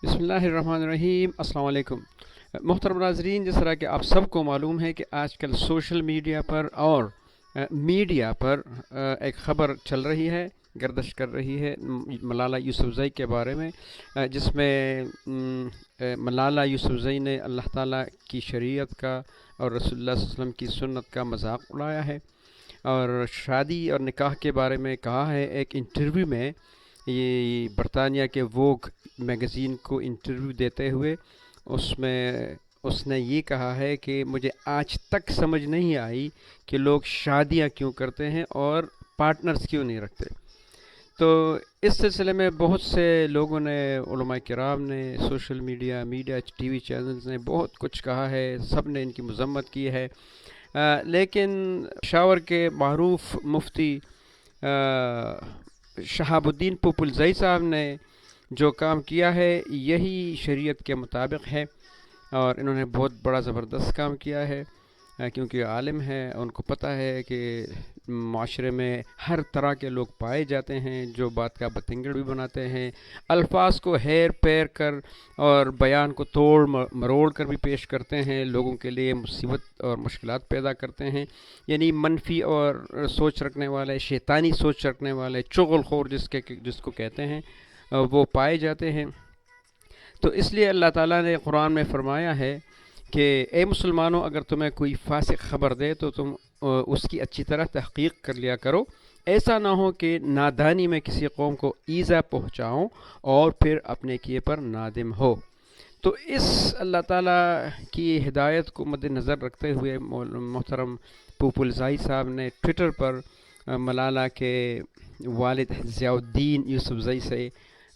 بسم اللہ الرحمن الرحیم، السلام علیکم محترم ناظرین۔ جس طرح کہ آپ سب کو معلوم ہے کہ آج کل سوشل میڈیا پر اور میڈیا پر ایک خبر چل رہی ہے، گردش کر رہی ہے ملالہ یوسفزئی کے بارے میں، جس میں ملالہ یوسفزئی نے اللہ تعالیٰ کی شریعت کا اور رسول اللہ صلی اللہ علیہ وسلم کی سنت کا مذاق اڑایا ہے، اور شادی اور نکاح کے بارے میں کہا ہے۔ ایک انٹرویو میں، یہ برطانیہ کے ووگ میگزین کو انٹرویو دیتے ہوئے، اس نے یہ کہا ہے کہ مجھے آج تک سمجھ نہیں آئی کہ لوگ شادیاں کیوں کرتے ہیں اور پارٹنرز کیوں نہیں رکھتے۔ تو اس سلسلے میں بہت سے لوگوں نے، علماء کرام نے، social media T V channels نے بہت کچھ کہا ہے، سب نے ان کی مذمت کی ہے، لیکن پشاور کے معروف مفتی شہاب الدین پوپلزئی صاحب نے جو کام کیا ہے یہی شریعت کے مطابق ہے، اور انہوں نے بہت بڑا زبردست کام کیا ہے، کیونکہ عالم ہے، ان کو پتہ ہے کہ معاشرے میں ہر طرح کے لوگ پائے جاتے ہیں جو بات کا بتنگڑ بھی بناتے ہیں، الفاظ کو ہیر پیر کر اور بیان کو توڑ مروڑ کر بھی پیش کرتے ہیں، لوگوں کے لیے مصیبت اور مشکلات پیدا کرتے ہیں، یعنی منفی اور سوچ رکھنے والے، شیطانی سوچ رکھنے والے، چغل خور جس کو کہتے ہیں، وہ پائے جاتے ہیں۔ تو اس لیے اللہ تعالیٰ نے قرآن میں فرمایا ہے کہ اے مسلمانوں، اگر تمہیں کوئی فاسق خبر دے تو تم اس کی اچھی طرح تحقیق کر لیا کرو، ایسا نہ ہو کہ نادانی میں کسی قوم کو ایذا پہنچاؤں اور پھر اپنے کیے پر نادم ہو۔ تو اس اللہ تعالیٰ کی ہدایت کو مد نظر رکھتے ہوئے محترم پوپلزائی صاحب نے ٹویٹر پر ملالہ کے والد ضیاء الدین یوسفزئی سے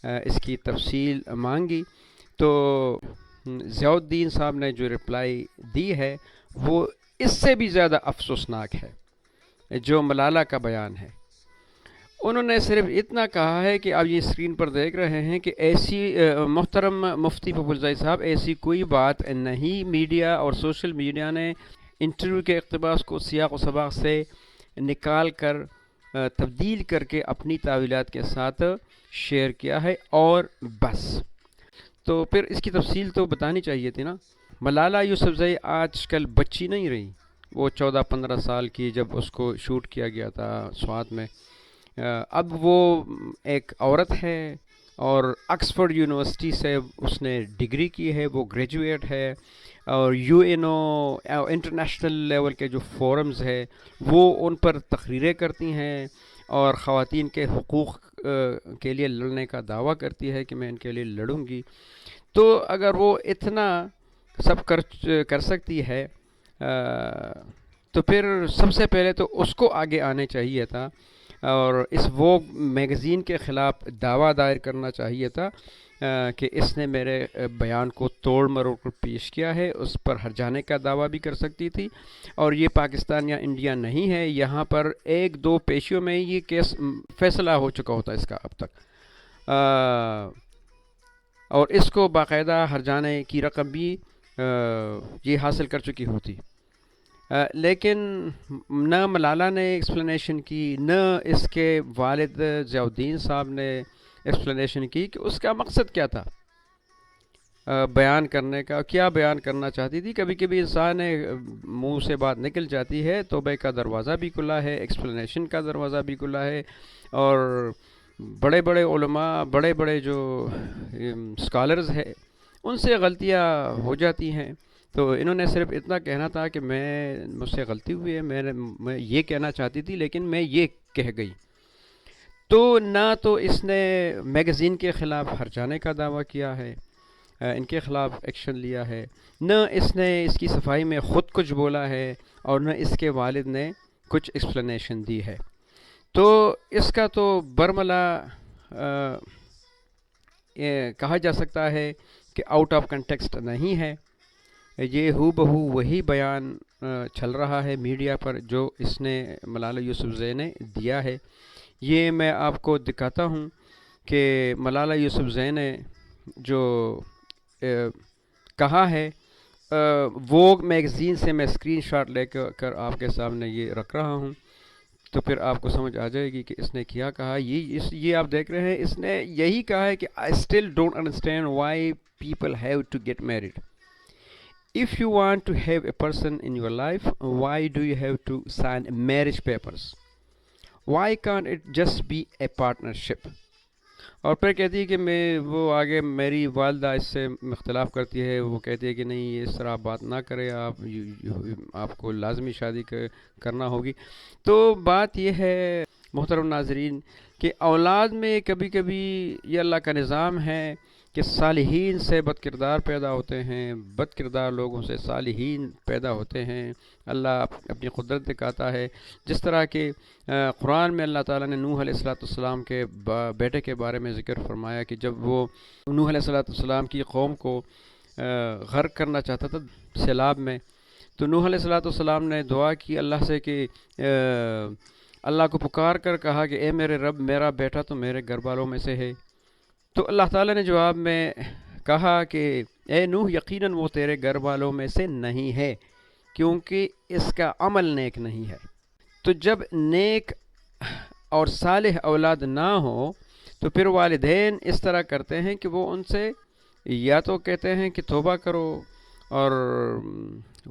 اس کی تفصیل مانگی، تو ضیاء الدین صاحب نے جو رپلائی دی ہے وہ اس سے بھی زیادہ افسوسناک ہے جو ملالہ کا بیان ہے۔ انہوں نے صرف اتنا کہا ہے کہ آپ یہ اسکرین پر دیکھ رہے ہیں کہ ایسی محترم مفتی پوپلزئی صاحب، ایسی کوئی بات نہیں، میڈیا اور سوشل میڈیا نے انٹرویو کے اقتباس کو سیاق و سباق سے نکال کر تبدیل کر کے اپنی تعویلات کے ساتھ شیئر کیا ہے، اور بس۔ تو پھر اس کی تفصیل تو بتانی چاہیے تھی نا۔ ملالہ یوسفزئی آج کل بچی نہیں رہی، وہ 14-15 سال کی جب اس کو شوٹ کیا گیا تھا سوات میں، اب وہ ایک عورت ہے، اور آکسفورڈ یونیورسٹی سے اس نے ڈگری کی ہے، وہ گریجویٹ ہے، اور U N O international level کے جو فورمز ہے وہ ان پر تقریریں کرتی ہیں، اور خواتین کے حقوق کے لیے لڑنے کا دعویٰ کرتی ہے کہ میں ان کے لیے لڑوں گی۔ تو اگر وہ اتنا سب کر سکتی ہے، تو پھر سب سے پہلے تو اس کو آگے آنے چاہیے تھا، اور اس وہ میگزین کے خلاف دعویٰ دائر کرنا چاہیے تھا کہ اس نے میرے بیان کو توڑ مروڑ کر پیش کیا ہے، اس پر ہرجانے کا دعویٰ بھی کر سکتی تھی، اور یہ پاکستان یا انڈیا نہیں ہے، یہاں پر 1-2 پیشیوں میں یہ کیس فیصلہ ہو چکا ہوتا اس کا اب تک، اور اس کو باقاعدہ ہرجانے کی رقم بھی یہ حاصل کر چکی ہوتی، لیکن نہ ملالہ نے ایکسپلینیشن کی، نہ اس کے والد ضیاء الدین صاحب نے ایکسپلینیشن کی کہ اس کا مقصد کیا تھا بیان کرنے کا، کیا بیان کرنا چاہتی تھی۔ کبھی کبھی انسان منہ سے بات نکل جاتی ہے، توبہ کا دروازہ بھی کھلا ہے، ایکسپلینیشن کا دروازہ بھی کھلا ہے، اور بڑے بڑے علماء، بڑے بڑے جو اسکالرز ہیں، ان سے غلطیاں ہو جاتی ہیں۔ تو انہوں نے صرف اتنا کہنا تھا کہ مجھ سے غلطی ہوئی ہے، میں یہ کہنا چاہتی تھی لیکن میں یہ کہہ گئی۔ تو نہ تو اس نے میگزین کے خلاف ہرجانے کا دعویٰ کیا ہے، ان کے خلاف ایکشن لیا ہے، نہ اس نے اس کی صفائی میں خود کچھ بولا ہے، اور نہ اس کے والد نے کچھ ایکسپلینیشن دی ہے۔ تو اس کا تو برملا کہا جا سکتا ہے کہ آؤٹ آف کنٹیکسٹ نہیں ہے، یہ ہو بہو وہی بیان چل رہا ہے میڈیا پر جو اس نے ملالہ یوسفزئی نے دیا ہے۔ یہ میں آپ کو دکھاتا ہوں کہ ملالہ یوسفزئی نے جو کہا ہے، ووگ میگزین سے میں اسکرین شاٹ لے کر آپ کے سامنے یہ رکھ رہا ہوں۔ تو پھر آپ کو سمجھ آ جائے گی کہ اس نے کیا کہا. یہ آپ دیکھ رہے ہیں, اس نے یہی کہا ہے کہ I still don't understand why people have to get married. If you want to have a person in your life, why do you have to sign marriage papers? Why can't it just be a partnership? اور پھر کہتی ہے کہ وہ آگے میری والدہ اس سے اختلاف کرتی ہے. وہ کہتی ہے کہ نہیں, اس طرح بات نہ کریں آپ کو لازمی شادی کرنا ہوگی. تو بات یہ ہے محترم ناظرین کہ اولاد میں کبھی کبھی یہ اللہ کا نظام ہے کہ صالحین سے بد کردار پیدا ہوتے ہیں, بد کردار لوگوں سے صالحین پیدا ہوتے ہیں. اللہ اپنی قدرت دکھاتا ہے, جس طرح کہ قرآن میں اللہ تعالیٰ نے نوح علیہ السلام کے بیٹے کے بارے میں ذکر فرمایا کہ جب وہ نوح علیہ السلام کی قوم کو غرق کرنا چاہتا تھا سیلاب میں, تو نوح علیہ السلام نے دعا کی اللہ سے کہ اللہ کو پکار کر کہا کہ اے میرے رب, میرا بیٹا تو میرے گھر والوں میں سے ہے. تو اللہ تعالیٰ نے جواب میں کہا کہ اے نوح, یقیناً وہ تیرے گھر والوں میں سے نہیں ہے, کیونکہ اس کا عمل نیک نہیں ہے. تو جب نیک اور صالح اولاد نہ ہو تو پھر والدین اس طرح کرتے ہیں کہ وہ ان سے یا تو کہتے ہیں کہ توبہ کرو اور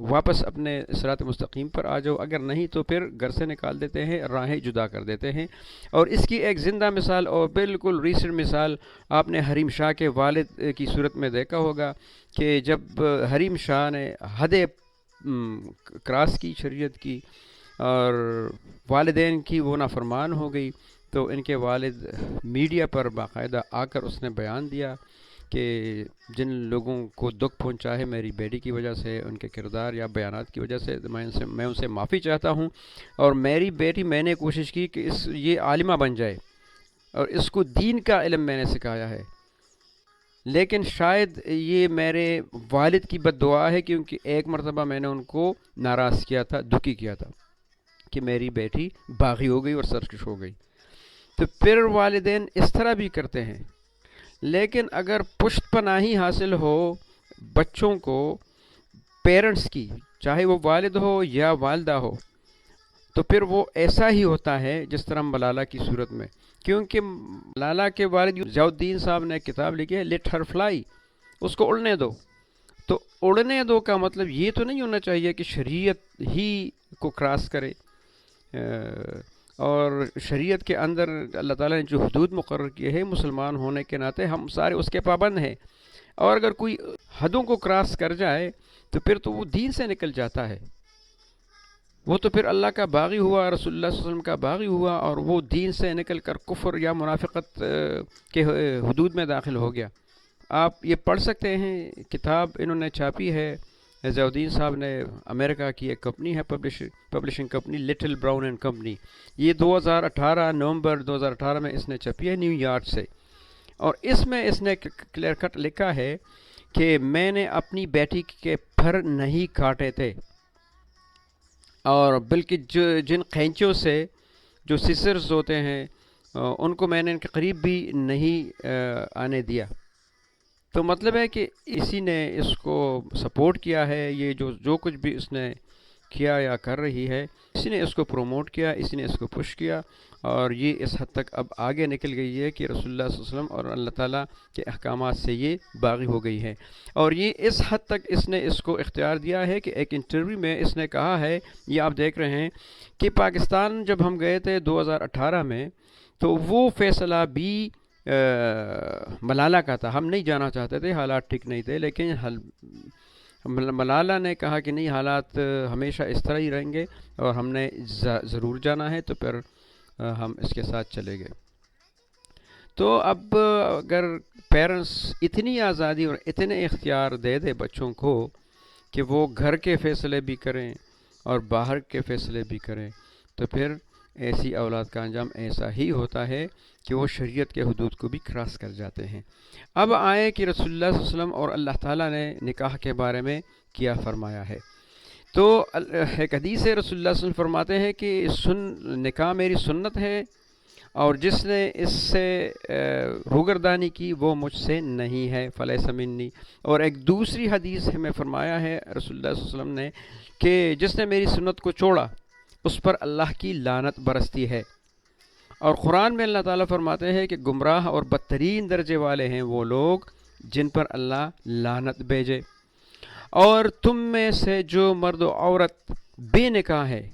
واپس اپنے صراط مستقیم پر آ جاؤ, اگر نہیں تو پھر گھر سے نکال دیتے ہیں, راہیں جدا کر دیتے ہیں. اور اس کی ایک زندہ مثال اور بالکل ریسنٹ مثال آپ نے حریم شاہ کے والد کی صورت میں دیکھا ہوگا کہ جب حریم شاہ نے حد کراس کی شریعت کی اور والدین کی وہ نافرمان ہو گئی, تو ان کے والد میڈیا پر باقاعدہ آ کر اس نے بیان دیا کہ جن لوگوں کو دکھ پہنچا ہے میری بیٹی کی وجہ سے, ان کے کردار یا بیانات کی وجہ سے, میں ان سے معافی چاہتا ہوں. اور میری بیٹی, میں نے کوشش کی کہ یہ عالمہ بن جائے اور اس کو دین کا علم میں نے سکھایا ہے, لیکن شاید یہ میرے والد کی بد دعا ہے, کیونکہ ایک مرتبہ میں نے ان کو ناراض کیا تھا, دکھی کیا تھا کہ میری بیٹی باغی ہو گئی اور سرکش ہو گئی. تو پھر والدین اس طرح بھی کرتے ہیں. لیکن اگر پشت پناہی حاصل ہو بچوں کو پیرنٹس کی, چاہے وہ والد ہو یا والدہ ہو, تو پھر وہ ایسا ہی ہوتا ہے جس طرح ملالہ کی صورت میں. کیونکہ ملالہ کے والد ضیاء الدین صاحب نے ایک کتاب لکھی ہے لیٹ ہر فلائی, اس کو اڑنے دو. تو اڑنے دو کا مطلب یہ تو نہیں ہونا چاہیے کہ شریعت ہی کو کراس کرے, اور شریعت کے اندر اللہ تعالیٰ نے جو حدود مقرر کیے ہیں مسلمان ہونے کے ناطے ہم سارے اس کے پابند ہیں. اور اگر کوئی حدوں کو کراس کر جائے تو پھر تو وہ دین سے نکل جاتا ہے, وہ تو پھر اللہ کا باغی ہوا, رسول اللہ صلی اللہ علیہ وسلم کا باغی ہوا, اور وہ دین سے نکل کر کفر یا منافقت کے حدود میں داخل ہو گیا. آپ یہ پڑھ سکتے ہیں, کتاب انہوں نے چھاپی ہے ضیاء الدین صاحب نے, امریکہ کی ایک کمپنی ہے publishing company little brown and company. یہ 2018 نومبر 2018 میں اس نے چھپی ہے نیو یارک سے. اور اس میں اس نے کلیئر کٹ لکھا ہے کہ میں نے اپنی بیٹی کے پر نہیں کاٹے تھے, اور بلکہ جن قینچوں سے جو سیسرز ہوتے ہیں ان کو میں نے ان کے قریب بھی نہیں آنے دیا. تو مطلب ہے کہ اسی نے اس کو سپورٹ کیا ہے, یہ جو کچھ بھی اس نے کیا یا کر رہی ہے, اسی نے اس کو پروموٹ کیا, اسی نے اس کو پش کیا, اور یہ اس حد تک اب آگے نکل گئی ہے کہ رسول اللہ صلی اللہ علیہ وسلم اور اللہ تعالیٰ کے احکامات سے یہ باغی ہو گئی ہے. اور یہ اس حد تک اس نے اس کو اختیار دیا ہے کہ ایک انٹرویو میں اس نے کہا ہے, یہ آپ دیکھ رہے ہیں کہ پاکستان جب ہم گئے تھے 2018 میں, تو وہ فیصلہ بھی ملالہ کا تھا. ہم نہیں جانا چاہتے تھے, حالات ٹھیک نہیں تھے, لیکن ملالہ نے کہا کہ نہیں, حالات ہمیشہ اس طرح ہی رہیں گے اور ہم نے ضرور جانا ہے, تو پھر ہم اس کے ساتھ چلے گئے. تو اب اگر پیرنٹس اتنی آزادی اور اتنے اختیار دے دے بچوں کو کہ وہ گھر کے فیصلے بھی کریں اور باہر کے فیصلے بھی کریں, تو پھر ایسی اولاد کا انجام ایسا ہی ہوتا ہے کہ وہ شریعت کے حدود کو بھی کراس کر جاتے ہیں. اب آئے کہ رسول اللہ صلی اللہ علیہ وسلم اور اللہ تعالیٰ نے نکاح کے بارے میں کیا فرمایا ہے. تو ایک حدیث ہے, رسول اللہ صلی اللہ علیہ وسلم فرماتے ہیں کہ نکاح میری سنت ہے, اور جس نے اس سے روگردانی کی وہ مجھ سے نہیں ہے, فلیس منی. اور ایک دوسری حدیث میں فرمایا ہے رسول اللہ صلی اللہ علیہ وسلم نے کہ جس نے میری سنت کو چھوڑا اس پر اللہ کی لعنت برستی ہے۔ اور قرآن میں اللہ تعالیٰ فرماتے ہیں کہ گمراہ اور بدترین درجے والے ہیں وہ لوگ جن پر اللہ لعنت بھیجے۔ اور تم میں سے جو مرد و عورت بے نکاح ہے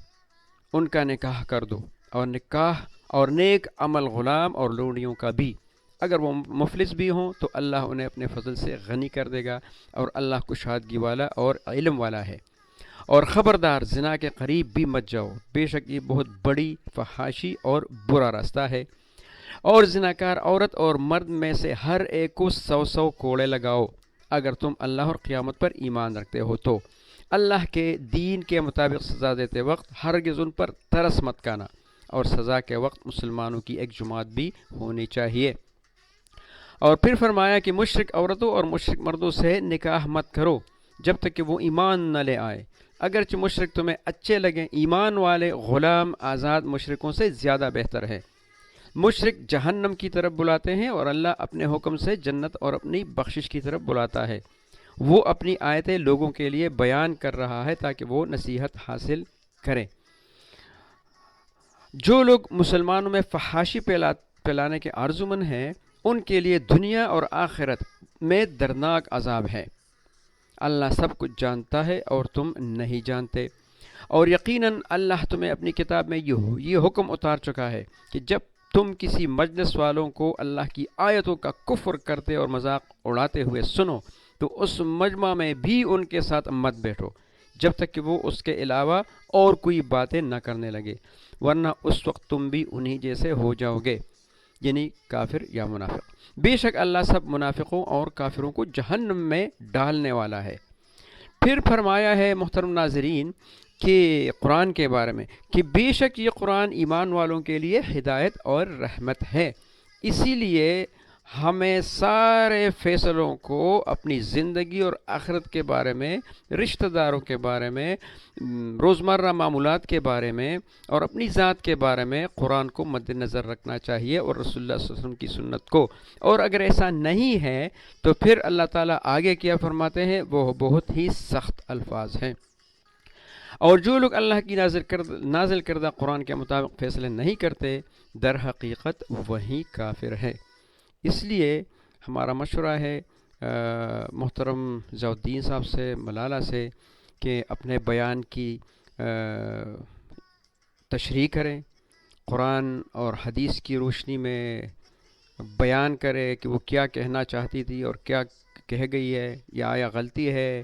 ان کا نکاح کر دو، اور نکاح اور نیک عمل غلام اور لونڈیوں کا بھی، اگر وہ مفلس بھی ہوں تو اللہ انہیں اپنے فضل سے غنی کر دے گا، اور اللہ کشادگی والا اور علم والا ہے۔ اور خبردار زنا کے قریب بھی مت جاؤ، بے شک یہ بہت بڑی فحاشی اور برا راستہ ہے۔ اور زناکار عورت اور مرد میں سے ہر ایک کو 100 کوڑے لگاؤ، اگر تم اللہ اور قیامت پر ایمان رکھتے ہو تو۔ اللہ کے دین کے مطابق سزا دیتے وقت ہرگز ان پر ترس مت کھانا، اور سزا کے وقت مسلمانوں کی ایک جماعت بھی ہونی چاہیے۔ اور پھر فرمایا کہ مشرک عورتوں اور مشرک مردوں سے نکاح مت کرو جب تک کہ وہ ایمان نہ لے آئے، اگرچہ مشرک تمہیں اچھے لگیں، ایمان والے غلام آزاد مشرکوں سے زیادہ بہتر ہے۔ مشرک جہنم کی طرف بلاتے ہیں، اور اللہ اپنے حکم سے جنت اور اپنی بخشش کی طرف بلاتا ہے۔ وہ اپنی آیتیں لوگوں کے لیے بیان کر رہا ہے تاکہ وہ نصیحت حاصل کریں۔ جو لوگ مسلمانوں میں فحاشی پھیلانے کے آرزومند ہیں ان کے لیے دنیا اور آخرت میں دردناک عذاب ہے۔ اللہ سب کچھ جانتا ہے اور تم نہیں جانتے۔ اور یقیناً اللہ تمہیں اپنی کتاب میں یہ حکم اتار چکا ہے کہ جب تم کسی مجلس والوں کو اللہ کی آیتوں کا کفر کرتے اور مذاق اڑاتے ہوئے سنو تو اس مجمع میں بھی ان کے ساتھ مت بیٹھو جب تک کہ وہ اس کے علاوہ اور کوئی باتیں نہ کرنے لگے، ورنہ اس وقت تم بھی انہی جیسے ہو جاؤ گے، یعنی کافر یا منافق۔ بے شک اللہ سب منافقوں اور کافروں کو جہنم میں ڈالنے والا ہے۔ پھر فرمایا ہے محترم ناظرین کہ قرآن کے بارے میں کہ بے شک یہ قرآن ایمان والوں کے لیے ہدایت اور رحمت ہے، اسی لیے ہمیں سارے فیصلوں کو اپنی زندگی اور آخرت کے بارے میں، رشتہ داروں کے بارے میں، روزمرہ معمولات کے بارے میں اور اپنی ذات کے بارے میں قرآن کو مد نظر رکھنا چاہیے، اور رسول اللہ صلی اللہ علیہ وسلم کی سنت کو۔ اور اگر ایسا نہیں ہے تو پھر اللہ تعالیٰ آگے کیا فرماتے ہیں، وہ بہت ہی سخت الفاظ ہیں۔ اور جو لوگ اللہ کی نازل کردہ قرآن کے مطابق فیصلے نہیں کرتے در حقیقت وہی کافر ہے۔ اس لیے ہمارا مشورہ ہے محترم ضیاء الدین صاحب سے، ملالہ سے، کہ اپنے بیان کی تشریح کریں، قرآن اور حدیث کی روشنی میں بیان کرے کہ وہ کیا کہنا چاہتی تھی اور کیا کہہ گئی ہے، یا آیا غلطی ہے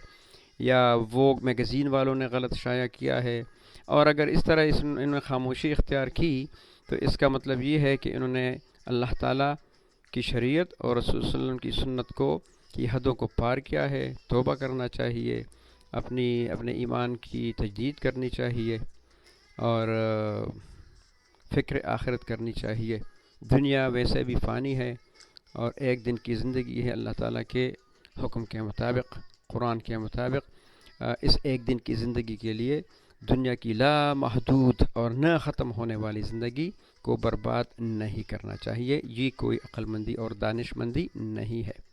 یا وہ میگزین والوں نے غلط شائع کیا ہے۔ اور اگر اس طرح انہوں نے خاموشی اختیار کی تو اس کا مطلب یہ ہے کہ انہوں نے اللہ تعالیٰ کی شریعت اور رسول صلی اللہ علیہ وسلم کی سنت کی حدوں کو پار کیا ہے۔ توبہ کرنا چاہیے، اپنے ایمان کی تجدید کرنی چاہیے، اور فکر آخرت کرنی چاہیے۔ دنیا ویسے بھی فانی ہے اور ایک دن کی زندگی ہے۔ اللہ تعالیٰ کے حکم کے مطابق، قرآن کے مطابق اس ایک دن کی زندگی کے لیے دنیا کی لا محدود اور نہ ختم ہونے والی زندگی کو برباد نہیں کرنا چاہیے۔ یہ کوئی عقل مندی اور دانش مندی نہیں ہے۔